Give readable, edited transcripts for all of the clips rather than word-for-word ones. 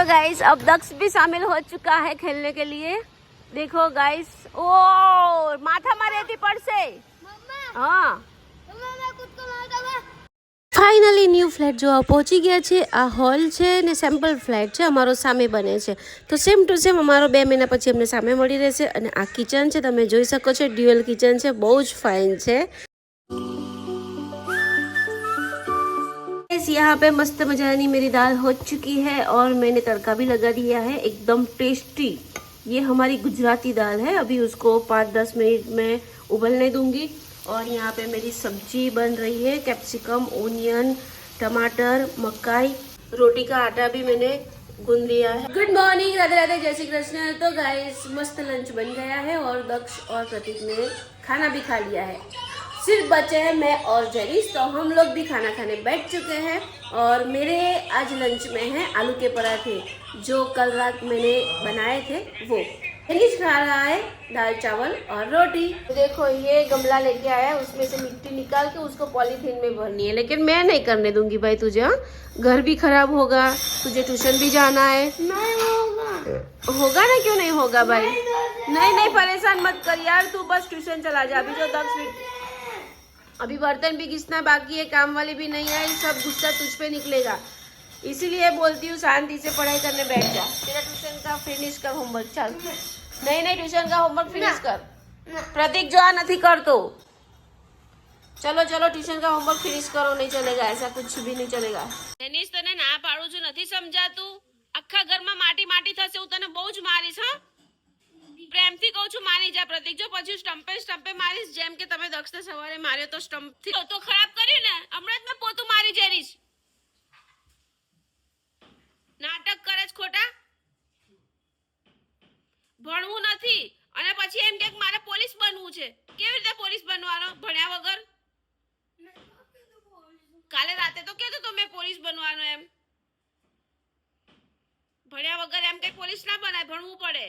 तो गाइस अब दक्ष भी शामिल हो चुका है खेलने के लिए। देखो गाइस, ओ माथा मारे थी पर से। हाँ ફાઇનલી ન્યૂ ફ્લેટ જોવા પહોંચી ગયા છે। આ હોલ છે ને સેમ્પલ ફ્લેટ છે, અમારો સામે બને છે, તો સેમ ટુ સેમ અમારો 2 મહિના પછી અમને સામે મળી રહેશે। અને આ કિચન છે, તમે જોઈ શકો છો, ડ્યુઅલ કિચન છે, બહુ જ ફાઇન છે। यहाँ पे मस्त मजानी मेरी दाल हो चुकी है और मैंने तड़का भी लगा दिया है, एकदम टेस्टी। ये हमारी गुजराती दाल है, अभी उसको 5-10 मिनट में उबलने दूंगी। और यहाँ पे मेरी सब्जी बन रही है, कैप्सिकम, ओनियन, टमाटर, मकाई, रोटी का आटा भी मैंने गूंद लिया है। गुड मॉर्निंग, राधे राधे, जय श्री कृष्ण। तो गाइस मस्त लंच बन गया है और दक्ष और प्रतीक ने खाना भी खा लिया है, सिर्फ बचे हैं मैं और जेनिस। तो हम लोग भी खाना खाने बैठ चुके हैं और मेरे आज लंच में है आलू के पराठे, जो कल रात मैंने बनाए थे वो। जेनिस खा रहा है दाल चावल और रोटी। तो देखो ये गमला लेके आया है, उसमें से मिट्टी निकाल के उसको पॉलीथीन में भरनी है, लेकिन मैं नहीं करने दूंगी भाई तुझे। हाँ, घर भी खराब होगा, तुझे ट्यूशन भी जाना है। नहीं होगा ना, क्यों नहीं होगा भाई? नहीं परेशान मत कर यार, तू बस ट्यूशन चला जा। अभी जो दक्ष, अभी बर्तन भी घिसना बाकी है, काम वाली भी नहीं आई, सब गुस्सा तुझ पे निकलेगा। इसीलिए बोलती हूँ शांति से पढ़ाई करने बैठ जा। तेरा ट्यूशन का फिनिश कर होमवर्क, चल। नहीं ट्यूशन का होमवर्क फिनिश कर। प्रतीक जो नहीं कर तो चलो ट्यूशन का होमवर्क फिनिश करो, नहीं चलेगा ऐसा, कुछ भी नहीं चलेगा। जेनिस तने ना पाडू छू, નથી સમજાતું? આખા ઘરમાં માટી માટી થશે, હું તને બહુ જ મારીશ। હા, પ્રેમથી કહું છું, માની જા પ્રતીક। જો પછી સ્ટમ્પે મારીશ, જેમ કે તમે દક્ષને સવારે માર્યો તો સ્ટમ્પથી તો ખરાબ કર્યું ને, હમણાં જ મેં પોતું મારી જેરીશ। નાટક કરે છે ખોટા, ભણવું નથી અને પછી એમ કે મારે પોલીસ બનવું છે। કેવી રીતે પોલીસ બનવાનો ભણ્યા વગર? કાલે રાતે તો કહેતો તો મેં પોલીસ બનવાનો, એમ ભણ્યા વગર એમ કે પોલીસ ના બનાય, ભણવું પડે।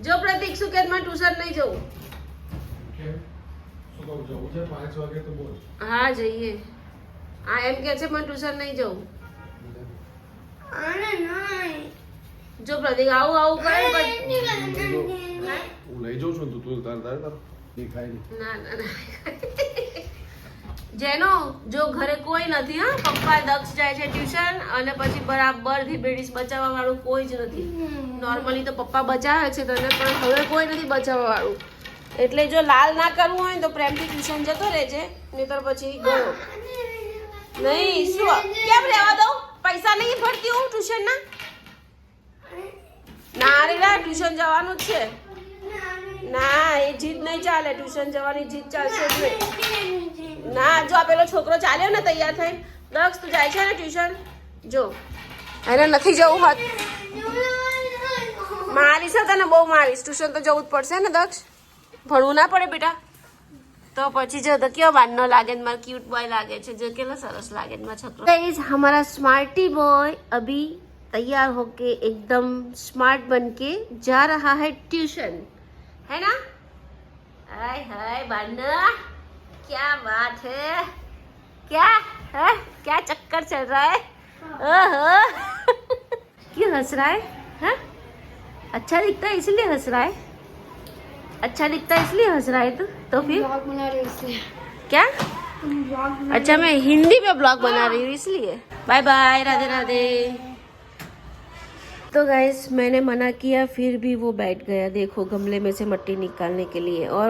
જો પ્રતીક શું કે मैं ट्यूशन नहीं जाऊं? हाँ जाइए। हाँ एम के છે मैं ट्यूशन नहीं जाऊं। જો પ્રતીક આવું કરે હું લઈ જાઉં છું, તું તાર દેખાય નહીં। ના જેનો જો ઘરે કોઈ નથી। હા, પપ્પા દક્ષ જાય છે ટ્યુશન અને પછી બરાબર ધીબેડીસ બચાવવા વાળું કોઈ જ નથી। નોર્મલી તો પપ્પા બચાવે છે તને, પણ હવે કોઈ નથી બચાવવા વાળું। એટલે જો લાલ ના કરવું હોય તો પ્રેમથી ટ્યુશન જતો રહેજે, નહીતર પછી ગયો નહીં। શું કેમ રહેવા દઉં? પૈસા નહીં ભરતી હું ટ્યુશન ના? ના રે ના, ટ્યુશન જવાનું જ છે। ના એ જીદ નહીં ચાલે, ટ્યુશન જવાની જીદ ચાલશે જ નહીં। ના જો આ પેલો છોકરો ચાલ્યો ને તૈયાર થઈ, દક્ષ તું જાય છે ને ટ્યુશન? જો એને નથી જવું હોત, મારીશ તને બહુ મારીશ। ટ્યુશન તો જવું જ પડશે ને દક્ષ, ભણવું ના પડે બેટા? तो પછી જો તો કેવો બાનો લાગે, મારા ક્यूट बॉय लागे છે, जो केला सरस लागे मारा छोकरो। गाइस हमारा स्मार्टी बॉय अभी तैयार होके एकदम स्मार्ट बनके जा रहा है ट्यूशन, है ना? हाय हाय बानो, क्या बात है, क्या है, क्या चक्कर चल रहा है? ओहो क्यों हंस रहा है? हाँ, अच्छा दिखता है इसलिए हंस रहा है? अच्छा दिखता है इसलिए हंस रहा है तो फिर ब्लॉग बना रही हूँ इसलिए। क्या? अच्छा मैं हिंदी में ब्लॉग बना रही हूँ इसलिए। Bye bye, Radhe Radhe. तो गाइस मैंने मना किया फिर भी वो बैठ गया। देखो गमले में से मिट्टी निकालने के लिए, और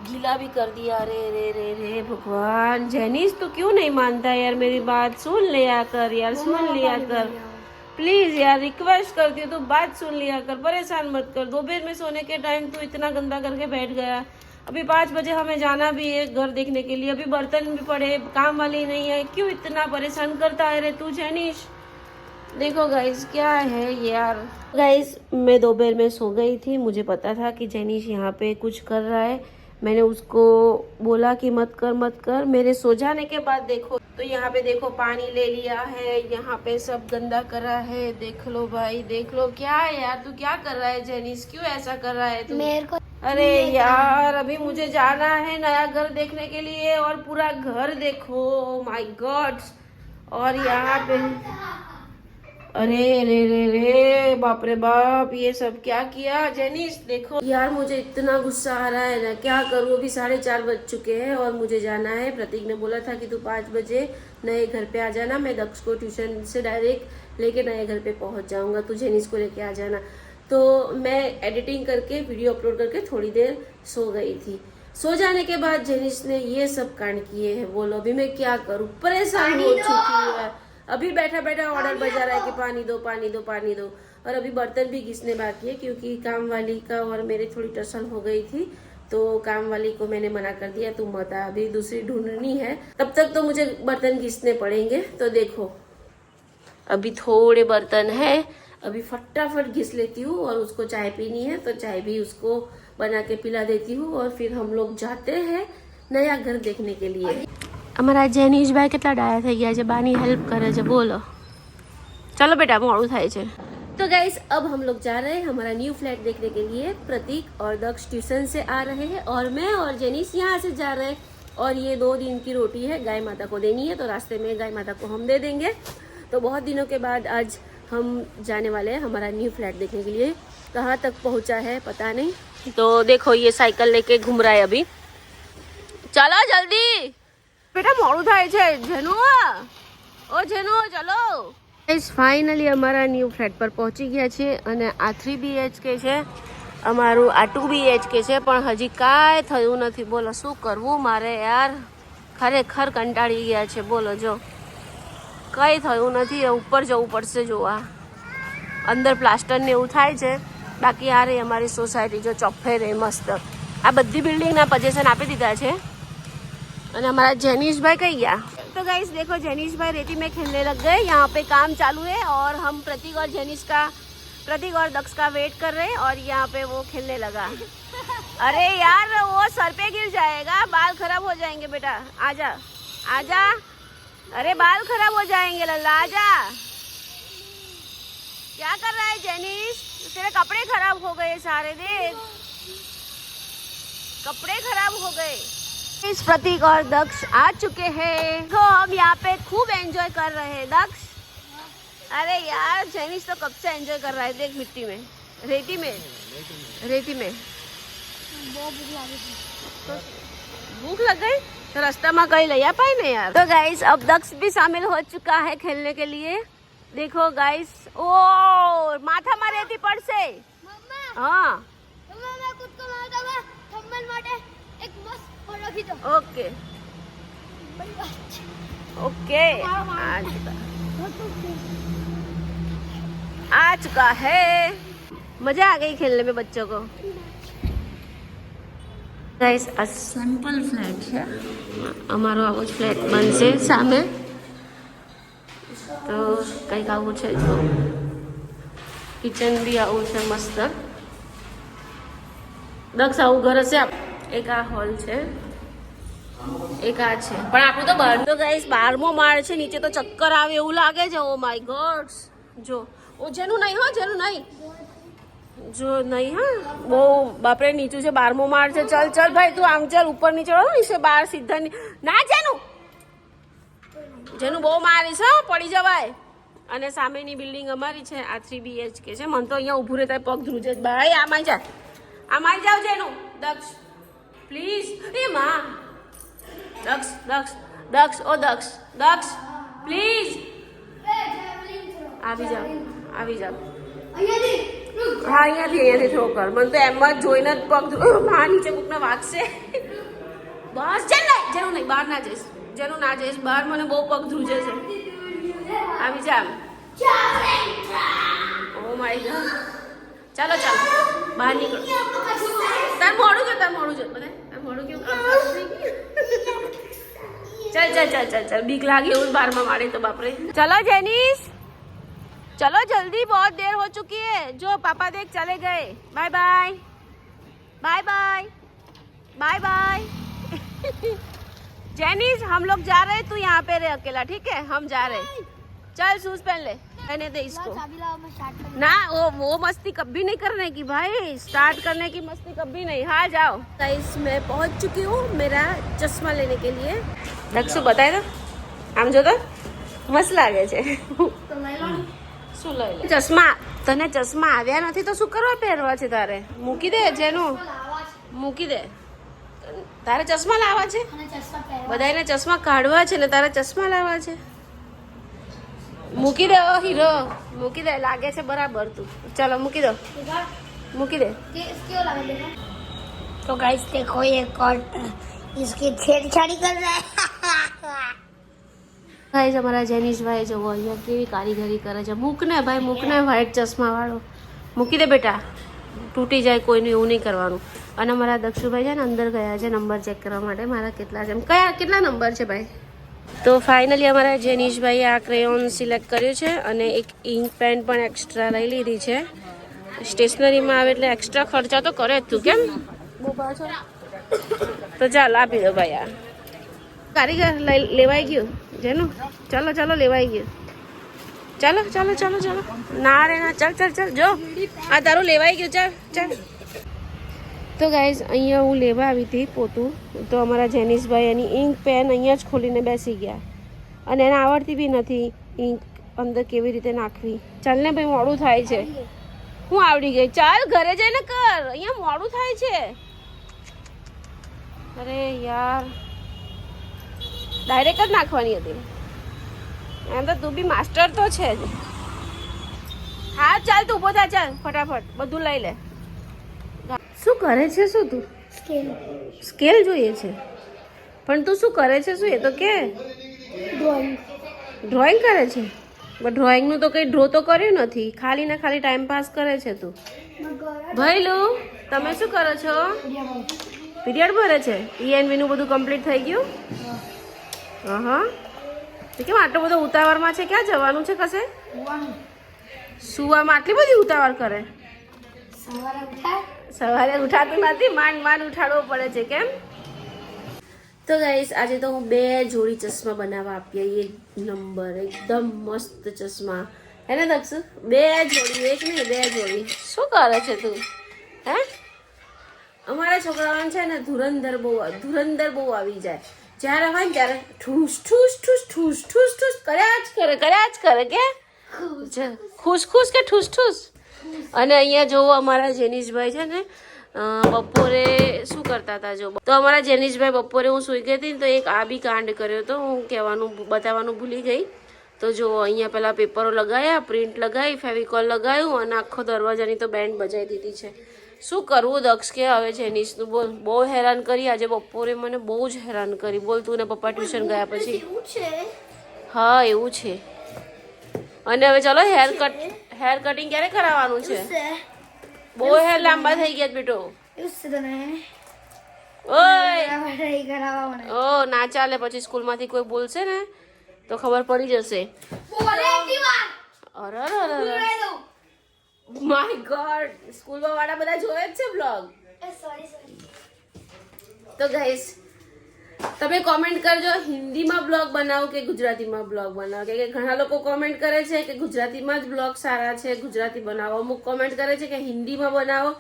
गीला भी कर दिया। रे रे रे रे भगवान, जेनिस तो क्यों नहीं मानता यार मेरी बात? सुन लिया कर यार, सुन लिया कर प्लीज यार, रिक्वेस्ट करती हूँ, तो बात सुन लिया कर, परेशान मत कर। दोपहर में सोने के टाइम तू इतना गंदा करके बैठ गया। अभी 5 बजे हमें जाना भी है घर देखने के लिए, अभी बर्तन भी पड़े, काम वाली नहीं है, क्यों इतना परेशान करता है रे तू जेनिस? देखो गाइस क्या है यार। गाइस मैं दोपहर में सो गई थी, मुझे पता था कि जेनिस यहाँ पे कुछ कर रहा है। मैंने उसको बोला कि मत कर। मेरे सो जाने के बाद देखो तो यहाँ पे देखो पानी ले लिया है, यहाँ पे सब गंदा करा है। देख लो भाई, देख लो क्या है यार, तू क्या कर रहा है जेनिस? क्यों ऐसा कर रहा है तू? मेरे को अरे यार अभी मुझे जाना है नया घर देखने के लिए, और पूरा घर देखो, माय गॉड। और यहाँ पे अरे रे रे रे बाप रे बाप, ये सब क्या किया जेनिस। देखो यार मुझे इतना गुस्सा आ रहा है ना, क्या करूँ। अभी 4:30 बज चुके हैं और मुझे जाना है। प्रतीक ने बोला था कि तू 5 बजे नए घर पे आ जाना, मैं दक्ष को ट्यूशन से डायरेक्ट लेके नए घर पे पहुंच जाऊंगा, तू जेनिस को लेके आ जाना। तो मैं एडिटिंग करके वीडियो अपलोड करके थोड़ी देर सो गई थी। सो जाने के बाद जेनिस ने ये सब कांड किए हैं। बोलो अभी मैं क्या करूँ, परेशान हो चुकी हूँ। अभी बैठा बैठा ऑर्डर बजा रहा है कि पानी दो पानी दो पानी दो। और अभी बर्तन भी घिसने बाकी है क्योंकि काम वाली का और मेरी थोड़ी टसल हो गई थी, तो काम वाली को मैंने मना कर दिया तुम मत आ, अभी दूसरी ढूंढनी है, तब तक तो मुझे बर्तन घिसने पड़ेंगे। तो देखो अभी थोड़े बर्तन है, अभी फटाफट घिस लेती हूँ और उसको चाय पीनी है तो चाय भी उसको बना के पिला देती हूँ और फिर हम लोग जाते हैं नया घर देखने के लिए। અમારા જેનિશભાઈ કેટલા ડાયા થઈ ગયા છે, બાની હેલ્પ કરે છે। બોલો चलो बेटा मोड़ू थाय छे। तो गाइस अब हम लोग जा रहे हैं हमारा न्यू फ्लैट देखने के लिए। प्रतीक और दक्ष ट्यूशन से आ रहे हैं और मैं और जेनिस यहाँ से जा रहे हैं। और ये 2 दिन की रोटी है, गाय माता को देनी है, तो रास्ते में गाय माता को हम दे देंगे। तो बहुत दिनों के बाद आज हम जाने वाले हैं हमारा न्यू फ्लैट देखने के लिए। कहाँ तक पहुँचा है पता नहीं। तो देखो ये साइकिल लेके घूम रहा है अभी। चलो जल्दी बेटा मोड़ू थाय छे। जेनु ओ जेनु चलो। गाइस फाइनली અમારા ન્યૂ ફ્લેટ પર પહોંચી ગયા છે અને આ 3 BHK છે, અમારું આ 2 BHK છે, પણ હજી કાંઈ થયું નથી। બોલો શું કરવું મારે યાર, ખરેખર કંટાળી ગયા છે। બોલો જો કંઈ થયું નથી, ઉપર જવું પડશે જોવા। અંદર પ્લાસ્ટર ને એવું થાય છે, બાકી આ રહી અમારી સોસાયટી જો ચોખ્ફે રહે મસ્ત। આ બધી બિલ્ડિંગના પોઝિશન આપી દીધા છે અને हमारा जेनिश भाई कहीं गया। तो गाइस देखो जेनिश भाई रेती में खेलने लग गए। यहाँ पे काम चालू है और हम प्रतीक और दक्ष का वेट कर रहे हैं और यहाँ पे वो खेलने लगा। अरे यार वो सर पे गिर जाएगा, बाल खराब हो जाएंगे बेटा। आजा आजा, अरे बाल खराब हो जाएंगे लल्ला, आजा। क्या कर रहा है जेनिश, तेरे कपड़े खराब हो गए सारे, देख कपड़े खराब हो गए। इस प्रतीक और दक्ष आ चुके हैं, तो हम यहाँ पे खूब एंजॉय कर रहे हैं। दक्ष अरे यार जेनिश तो कब से एंजॉय कर रहा है, देख मिट्टी में रेती में। तो भूख लग गई तो रास्ता में कहीं ले आ पाए ना यार। तो गाइस अब दक्ष भी शामिल हो चुका है खेलने के लिए। देखो गाइस, ओ माथा में रेती पड़ से। हाँ ओके ओके आ चुका है। मजा आ गई खेलने में बच्चों को। गाइस आ सिंपल फ्लैट है, અમારો આવો જ ફ્લેટ બનશે સામે। તો કંઈક આવું છે જો, કિચન બી આવું છે મસ્ત। દક્ષ આવું ઘર હશે। એક આ હોલ છે, એક આ છે, પણ આપણું તો બહાર। તો ગાઈસ 12મો માળ છે, નીચે તો ચક્કર આવે એવું લાગે છે। ઓ માય ગોડ જો, ઓ જેનું નહીં હો, જેનું નહીં જો नहीं हाँ वो बापरे नीचू से 12मो माળ છે। चल चल भाई तू आम चल, ऊपर नहीं चढ़ो, इसे बाहर सीधा ना જેનું બહુ મારીશ હો, પડી જવાય। અને સામેની બિલ્ડિંગ અમારી છે, આ 3 BHK છે। મને તો અહીંયા ઊભું રહેતા પગ ધ્રુજે જ ભાઈ। આમાં જાવ જેનું દક્ષ પ્લીઝ। એ માં દક્ષ દક્ષ દક્ષ ઓ દક્ષ દક્ષ પ્લીઝ આવી જાવ। હા અહીંયાથી થ્રો કર। મને તો એમ જ જોઈને જ પગ માં નીચે કોકને વાગશે। બસ ચાલ જેનું નહીં, બહાર ના જઈશ, જેનું ના જઈશ બહાર, મને બહુ પગ ધ્રુજે છે। આવી જા। ઓ માય ગોડ, ચાલો બહાર નીકળો। તાર મોડું જો બધા તાર મોડું કેવું चल बीक लागी उस बार में मारे तो बाप रे। चलो जेनिस चलो जल्दी, बहुत देर हो चुकी है। जो पापा देख चले गए। Bye bye bye bye bye bye. जेनिस हम लोग जा रहे, तू यहाँ पे रहे अकेला, ठीक है? हम जा रहे। चल शूज पहन ले, पहने दे इसको ना। वो मस्ती कभी नहीं करने की भाई, स्टार्ट करने की मस्ती कभी नहीं। हाँ जाओ। गाइस मैं पहुंच चुकी हूँ मेरा चश्मा लेने के लिए। दक्षु बताए तो आम जो तो मस्त लागे छे। શું લઈ લે? ચશ્મા. તને ચશ્મા આવ્યા નથી તો શું કરવા પહેરવા છે તારે? મૂકી દે જેનું મૂકી દે. તારે ચશ્મા લાવવા છે? બધાને ચશ્મા કાઢવા છે ને તારે ચશ્મા લાવવા છે? મૂકી દે ઓ હીરો, મૂકી દે. લાગે છે બરાબર તું. ચાલો મૂકી દો, મૂકી દે. तो गाइस देखो ये कौन इसकी छेड़छाड़ी कर रहा है। ગાઈસ અમારા જેનિશભાઈ જવો અહીંયા કેવી કારીગરી કરે છે. મૂકને ભાઈ, મૂકને. વ્હાઈટ ચશ્મા વાળો મૂકી દે બેટા, તૂટી જાય કોઈનું એવું નહીં કરવાનું. અને અમારા દક્ષુભાઈ છે ને અંદર ગયા છે નંબર ચેક કરવા માટે મારા કેટલા છે, કેટલા નંબર છે ભાઈ. તો ફાઇનલી અમારા જેનિશભાઈએ આ ક્રેયોન સિલેક્ટ કર્યું છે અને એક ઇંક પેન પણ એક્સ્ટ્રા લઈ લીધી છે. સ્ટેશનરીમાં આવે એટલે એક્સ્ટ્રા ખર્ચા તો કરે જ તું, કેમ તો ચાલ આપી દો ભાઈ. આ કારીગર લેવાઈ ગયું જેનું. ચાલો ચાલો લેવાઈ ગયું. ચાલો ચાલો ચાલો ચાલો. ના રે ના, ચાલ ચાલ ચાલ. જો આ તારું લેવાઈ ગયું. ચાલ ચાલ. તો ગાઈઝ અહીંયા હું લેવા આવી હતી પોતું, તો અમારા જેનિશભાઈ એની ઇંક પેન અહીંયા જ ખોલીને બેસી ગયા અને એને આવડતી બી નથી ઇંક અંદર કેવી રીતે નાખવી. ચાલ ને ભાઈ, મોડું થાય છે. હું આવડી ગઈ. ચાલ ઘરે જઈને કર, અહીંયા મોડું થાય છે. અરે યાર, ડાયરેક્ટ જ નાખવાની હતી. એમ તો તું બી માસ્ટર તો છે જ. હા ચાલ તું ઊભો થા. ચાલ ફટાફટ બધું લઈ લે. શું કરે છે? શું તું સ્કેલ જોઈએ છે? પણ તું શું કરે છે? શું એ તો કે ડ્રોઈંગ કરે છે? પણ ડ્રોઈંગનું તો કંઈ ડ્રો તો કર્યું નથી, ખાલી ને ખાલી ટાઈમ પાસ કરે છે તું. ભાઈલું તમે શું કરો છો? પીરિયડ ભરે છે? ENV નું બધું કમ્પ્લીટ થઈ ગયું? હા. તો કેમ આટલો બધો ઉતાવળમાં છે? ક્યાં જવાનું છે? કશે સુવામાં આટલી બધી ઉતાવળ કરે? સવારે ઉઠાતું નથી, માંડ માંડ ઉઠાડવો પડે છે. કેમ? તો ગાઈસ આજે તો હું 2 જોડી ચશ્મા બનાવવા આપી. એ નંબર એકદમ મસ્ત ચશ્મા હે ને દક્ષુ? 2 જોડી, એક નહીં 2 જોડી. શું કરે છે તું? હે અમારા છોકરાઓને છે ને ધુરંધર બહુ આવી જાય. જ્યારે હોય ને ત્યારે ઠૂસ ઠૂસ ઠૂસ ઠૂસ ઠૂસ ઠૂસ કર્યા જ કરે કે ખુશ ખુશ કે ઠૂસ ઠૂસ. અને અહીંયા જોવો અમારા જેનિશભાઈ છે ને બપોરે શું કરતા હતા. જો તો અમારા જેનિશભાઈ બપોરે હું સૂઈ ગઈ હતી તો એક આ બી કાંડ કર્યો હતો. હું બતાવવાનું ભૂલી ગઈ. તો જો અહીંયા પેલા પેપરો લગાવ્યા, પ્રિન્ટ લગાવી, ફેવિકોલ લગાવ્યું અને આખો દરવાજાની તો બેન્ડ બજાવી દીધી છે. શું કરવું દક્ષ કે હવે જેનિશનું? બોલ, બહુ હેરાન કરી આજે બપોરે, મને બહુ જ હેરાન કરી. બોલ તું ને પપ્પા ટ્યુશન ગયા પછી. હા એવું છે. અને હવે ચલો હેર કટિંગ ક્યારે કરાવવાનું છે? બહુ હેર લાંબા થઈ ગયા બેટો. ઓય ઓ ના ચાલે, પછી સ્કૂલમાંથી કોઈ બોલશે ને તો ખબર પડી જશે. અરે માય ગોડ, સ્કૂલમાં વાળા બધા જોવે જ છે બ્લોગ. તો ગાઈસ તમે કોમેન્ટ કરજો હિન્દીમાં બ્લોગ બનાવો કે ગુજરાતીમાં બ્લોગ બનાવો. કે ઘણા લોકો કોમેન્ટ કરે છે કે ગુજરાતીમાં જ બ્લોગ સારા છે, ગુજરાતી બનાવો. અમુક કોમેન્ટ કરે છે કે હિન્દીમાં બનાવો.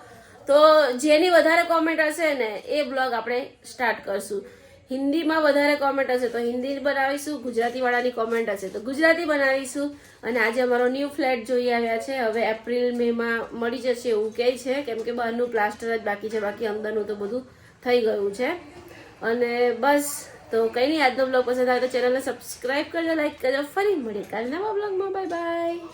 તો જેની વધારે કોમેન્ટ હશે ને એ બ્લોગ આપણે સ્ટાર્ટ કરશું. હિન્દીમાં વધારે કોમેન્ટ હશે તો હિન્દી બનાવીશું, ગુજરાતી વાળાની કોમેન્ટ હશે તો ગુજરાતી બનાવીશું. અને આજે અમારો ન્યૂ ફ્લેટ જોઈ આવ્યા છે. હવે એપ્રિલ મેમાં મળી જશે એવું કહે છે, કેમ કે બહારનું પ્લાસ્ટર જ બાકી છે, બાકી અંદરનું તો બધું થઈ ગયું છે. અને બસ તો કંઈ નહીં, આજનો બ્લોગ પસંદ આવે તો ચેનલને સબસ્ક્રાઈબ કરજો, લાઈક કરજો. ફરી મળીએ કાલ નવા બ્લોગમાં. Bye bye.